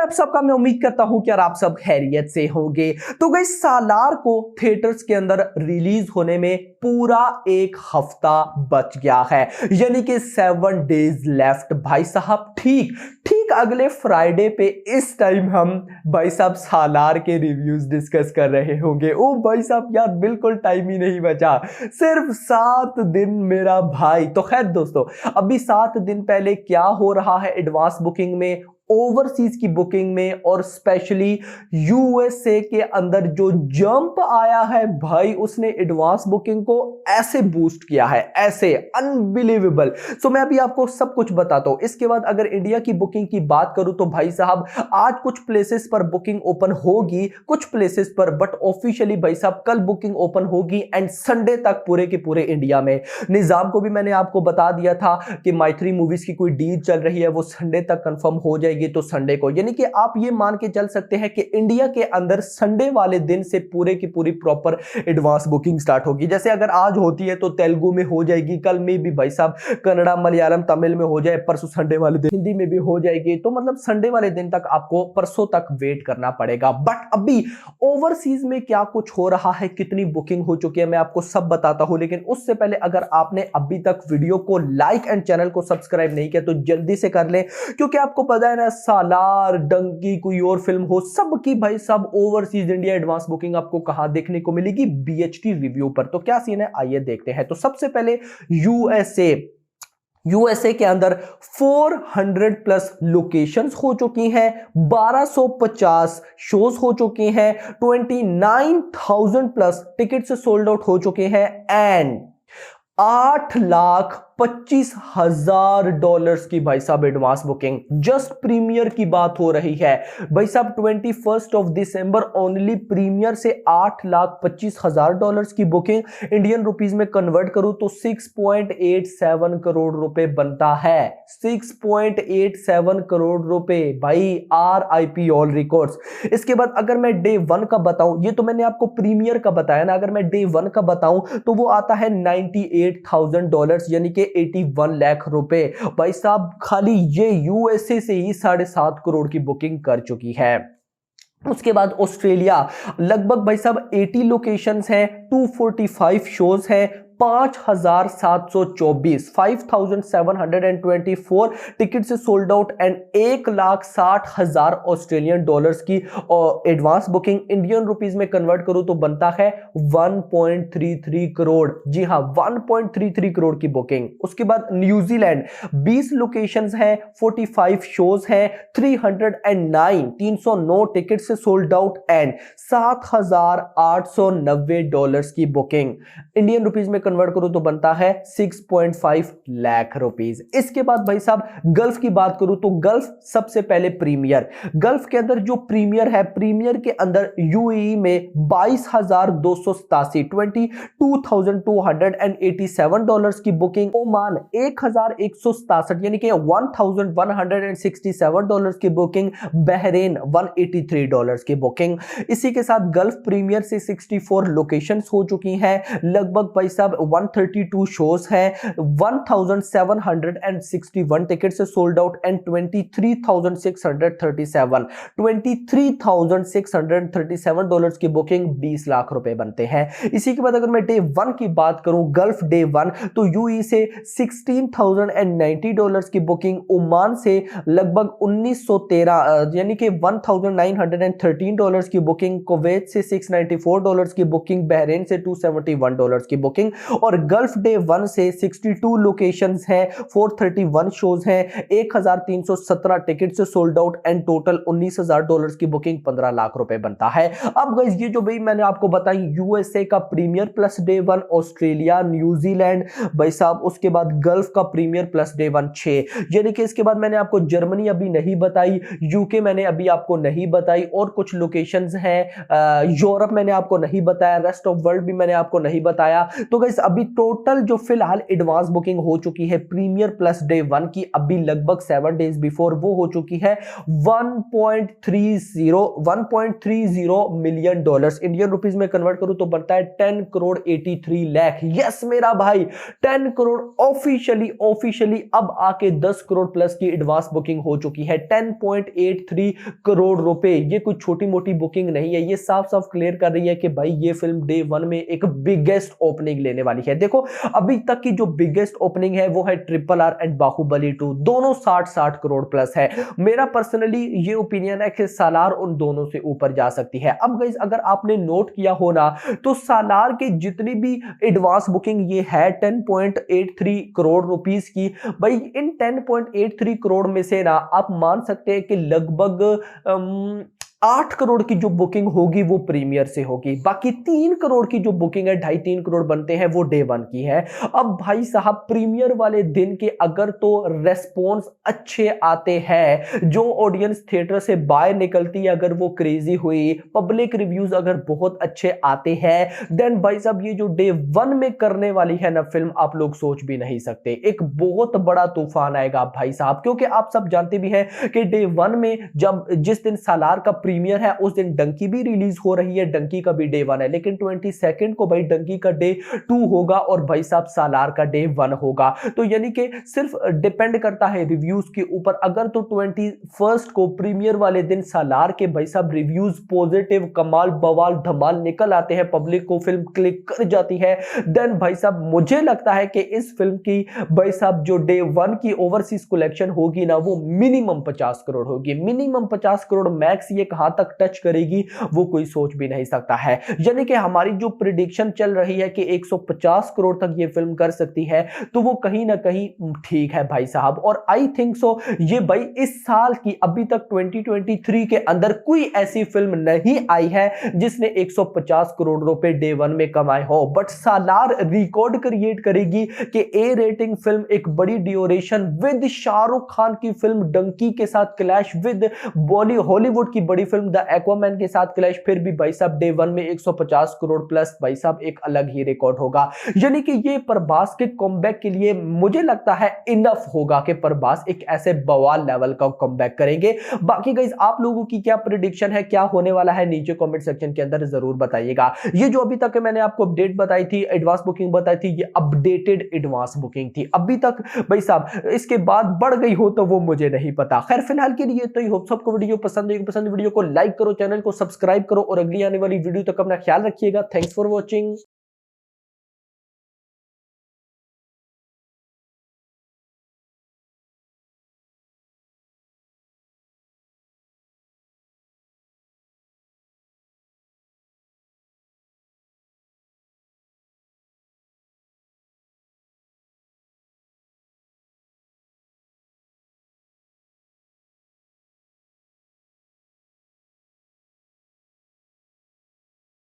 आप सबका मैं उम्मीद करता हूं कि यार आप सब खैरियत से होंगे। तो गाइस सालार को थिएटर्स के अंदर रिलीज होने में पूरा एक हफ्ता बच गया है, यानी कि 7 डेज लेफ्ट। भाई साहब ठीक ठीक अगले फ्राइडे पे इस टाइम हम भाई साहब सालार के रिव्यूज डिस्कस कर रहे होंगे। ओ भाई साहब यार बिल्कुल टाइम ही नहीं बचा, सिर्फ 7 दिन मेरा भाई। तो खैर दोस्तों, अभी 7 दिन पहले क्या हो रहा है एडवांस बुकिंग में, ओवरसीज की बुकिंग में और स्पेशली यूएसए के अंदर जो जंप आया है भाई, उसने एडवांस बुकिंग को ऐसे बूस्ट किया है, ऐसे अनबिलीवेबल। सो मैं अभी आपको सब कुछ बताता हूं। इसके बाद अगर इंडिया की बुकिंग की बात करूं तो भाई साहब आज कुछ प्लेसेस पर बुकिंग ओपन होगी, कुछ प्लेसेस पर, बट ऑफिशियली भाई साहब कल बुकिंग ओपन होगी एंड संडे तक पूरे के पूरे इंडिया में। निजाम को भी मैंने आपको बता दिया था कि माई3 मूवीज की कोई डील चल रही है, वो संडे तक कंफर्म हो जाएगी। तो संडे को, यानी कि आप ये मान के चल सकते हैं कि इंडिया के अंदर संडे वाले दिन से पूरे की पूरी प्रॉपर एडवांस बुकिंग स्टार्ट होगी। जैसे अगर आज होती है तो तेलुगु में हो जाएगी, कल में भी भाई साहब कन्नड़ा मलयालम तमिल में हो जाए, परसों संडे वाले दिन हिंदी में भी हो जाएगी। तो मतलब संडे वाले दिन तक आपको परसों तक वेट करना पड़ेगा। बट अभी ओवरसीज में क्या कुछ हो रहा है, कितनी बुकिंग हो चुकी है, मैं आपको सब बताता हूं। लेकिन उससे पहले अगर आपने अभी तक वीडियो को लाइक एंड चैनल को सब्सक्राइब नहीं किया तो जल्दी से कर लें, क्योंकि आपको पता है ना सालार, डंकी, कोई और फिल्म हो, सबकी भाई सब ओवरसीज इंडिया एडवांस बुकिंग आपको कहां देखने को मिलेगी, बीएचटी रिव्यू पर। तो क्या सीन है आइए देखते हैं। तो सबसे पहले यूएसए के अंदर 400 प्लस लोकेशंस हो चुकी हैं, 1250 शोज हो चुके हैं, 29,000 प्लस टिकट्स सोल्ड आउट हो चुके हैं एंड $8,25,000 की भाई साहब एडवांस बुकिंग जस्ट प्रीमियर की बात हो रही है। भाई साहब 21 दिसंबर ओनली प्रीमियर से $8,25,000 की बुकिंग इंडियन रुपीज में कन्वर्ट करूं तो 6.87 करोड़ रुपए बनता है। 6.87 करोड़ रुपए भाई, RIP ऑल रिकॉर्ड्स। इसके बाद अगर मैं डे 1 का बताऊं, ये तो मैंने आपको प्रीमियर का बताया ना, अगर मैं डे 1 का बताऊं तो वो आता है $98,000, यानी कि 81 लाख रुपए। भाई साहब खाली ये यूएसए से ही 7.5 करोड़ की बुकिंग कर चुकी है। उसके बाद ऑस्ट्रेलिया लगभग भाई साहब 80 लोकेशंस हैं, 245 शोज हैं, 5,724 5,724 टिकट से sold out and $1,60,000 Australian dollars की एडवांस बुकिंग इंडियन रुपीज में कन्वर्ट करूं तो बनता है 1.33 करोड़। जी हां, 1.33 करोड़ की बुकिंग। उसके बाद न्यूजीलैंड 20 लोकेशंस हैं, 45 शोज हैं, 309 टिकट से सोल्ड आउट एंड $7,890 की बुकिंग इंडियन रुपीज में कन्वर्ट करूं तो बनता है 6.5 लाख रुपीज। इसके बाद भाई साहब गल्फ की बात करूं तो गल्फ सबसे पहले प्रीमियर, गल्फ के अंदर जो प्रीमियर है, प्रीमियर के अंदर यूएई में 22,287 $22,287 की बुकिंग, ओमान 1,167 यानी कि $1,167 की बुकिंग, बहरेन $183 की बुकिंग। इसी के साथ गल्फ प्रीमियर से 64 लोकेशंस हो चुकी हैं, लगभग भाई साहब 132 शोज हैं, 1,761 टिकट से सोल्ड आउट एंड $23,637 की बुकिंग, 20 लाख रुपए बनते हैं। इसी के बाद अगर मैं डे 1 की बात करूं, गल्फ डे 1 तो यूएई से $16,090 की बुकिंग, ओमान से लगभग 1913 यानी कि $1,913 की बुकिंग, कुवैत से $694 की बुकिंग, बहरेन से $271 की बुकिंग। और गल्फ डे 1 से 62 लोकेशंस हैं, 431 शोज हैं, 1,317 टिकट से सोल्ड आउट एंड टोटल $19,000 की बुकिंग, 15 लाख रुपए बनता है। अब गाइस ये जो भाई मैंने आपको बताई यूएसए का premier plus day 1, Australia, New Zealand भाई साहब, उसके बाद गल्फ का प्रीमियर प्लस डे 1 6, यानी कि इसके बाद मैंने आपको जर्मनी अभी नहीं बताई, यूके मैंने अभी आपको नहीं बताई, और कुछ लोकेशंस हैं, यूरोप मैंने आपको नहीं बताया, रेस्ट ऑफ वर्ल्ड भी मैंने आपको नहीं बताया। तो गाइस गाइस अभी टोटल जो फिलहाल एडवांस बुकिंग हो चुकी है प्रीमियर प्लस डे 1 की, अभी लगभग 7 डेज बिफोर वो हो चुकी है 1.30 मिलियन डॉलर्स। इंडियन रुपीस में कन्वर्ट करूं तो बनता है 10 करोड़ 83 लाख। यस मेरा भाई, 10 करोड़ ऑफिशियली अब आके 10 करोड़ प्लस की एडवांस बुकिंग हो चुकी है। 10.83 करोड़ रुपए, ये कुछ छोटी मोटी बुकिंग नहीं है। ये साफ साफ क्लियर कर रही है कि भाई ये फिल्म डे 1 में एक बिगेस्ट ओपनिंग लेने वाली है। देखो अभी तक की जो बिगेस्ट ओपनिंग है वो है RRR एंड बाहुबली 2, दोनों 60 करोड़ प्लस है। मेरा पर्सनली ये ओपिनियन है कि सालार उन दोनों से ऊपर जा सकती है। अब गाइस अगर आपने नोट किया हो ना, तो सालार के जितनी भी एडवांस बुकिंग ये है 10.83 करोड़ रुपीस की, भाई इन 10.83 करोड़ में से ना आप मान सकते हैं कि लगभग 8 करोड़ की जो बुकिंग होगी वो प्रीमियर से होगी। बाकी 3 करोड़ की जो बुकिंग है, 2.5-3 करोड़ बनते हैं, वो डे 1 की है। अब भाई साहब प्रीमियर वाले दिन के अगर तो रेस्पॉन्स अच्छे आते हैं, जो ऑडियंस थिएटर से बाहर निकलती है अगर वो क्रेजी हुई, पब्लिक रिव्यूज अगर बहुत अच्छे आते हैं, देन भाई साहब ये जो डे 1 में करने वाली है ना फिल्म, आप लोग सोच भी नहीं सकते। एक बहुत बड़ा तूफान आएगा भाई साहब, क्योंकि आप सब जानते भी हैं कि डे 1 में जब जिस दिन सालार का प्रीमियर है उस दिन डंकी भी रिलीज हो रही है, डंकी का भी डे 1 है, लेकिन 22 को भाई डंकी का डे 2 होगा और भाई साहब सालार का डे 1 होगा। तो यानी कि सिर्फ डिपेंड करता है रिव्यूज के ऊपर। अगर तो 21 को प्रीमियर वाले दिन सालार के भाई साहब रिव्यूज पॉजिटिव, कमाल बवाल धमाल निकल आते हैं, पब्लिक को फिल्म क्लिक कर जाती है, देन भाई साहब मुझे लगता है कि इस फिल्म की भाई साहब जो डे 1 की ओवरसीज कलेक्शन होगी ना वो मिनिमम 50 करोड़ होगी। मिनिमम 50 करोड़ मैक्स, ये कहां तक टच करेगी वो कोई सोच भी नहीं सकता है। यानी कि हमारी जो प्रिडिक्शन चल रही है कि 150 करोड़ तक ये फिल्म कर सकती है, तो वो कहीं ना कहीं ठीक है भाई साहब। और आई थिंक सो ये भाई इस साल की अभी तक 2023 के अंदर कोई ऐसी फिल्म नहीं आई है जिसने 150 करोड़ रुपए डे 1 में कमाए हो। बट सालार रिकॉर्ड क्रिएट करेगी कि ए रेटिंग फिल्म, एक बड़ी ड्यूरेशन विद शाहरुख खान की फिल्म डंकी के साथ क्लैश, विद हॉलीवुड की बड़ी फिल्म द एक्वामैन के साथ क्लैश, फिर भी भाई साहब डे 1 में 150 करोड़ प्लस, भाई साहब एक अलग ही रिकॉर्ड होगा। यानी कि ये प्रभास के कमबैक के लिए मुझे लगता है इनफ होगा कि प्रभास एक ऐसे बवाल लेवल का कमबैक करेंगे। बाकी गाइस आप लोगों की क्या प्रेडिक्शन है, क्या होने वाला है, नीचे कमेंट सेक्शन के अंदर जरूर बताइएगा। ये जो अभी तक मैंने आपको अपडेट बताई थी, एडवांस बुकिंग बताई थी, ये अपडेटेड एडवांस बुकिंग थी। अभी तक भाई साहब इसके बाद बढ़ गई हो तो वो मुझे नहीं पता। खैर फिलहाल के लिए तो ये होप सबको वीडियो पसंद है, वीडियो को लाइक करो, चैनल को सब्सक्राइब करो और अगली आने वाली वीडियो तक अपना ख्याल रखिएगा। Thanks for watching.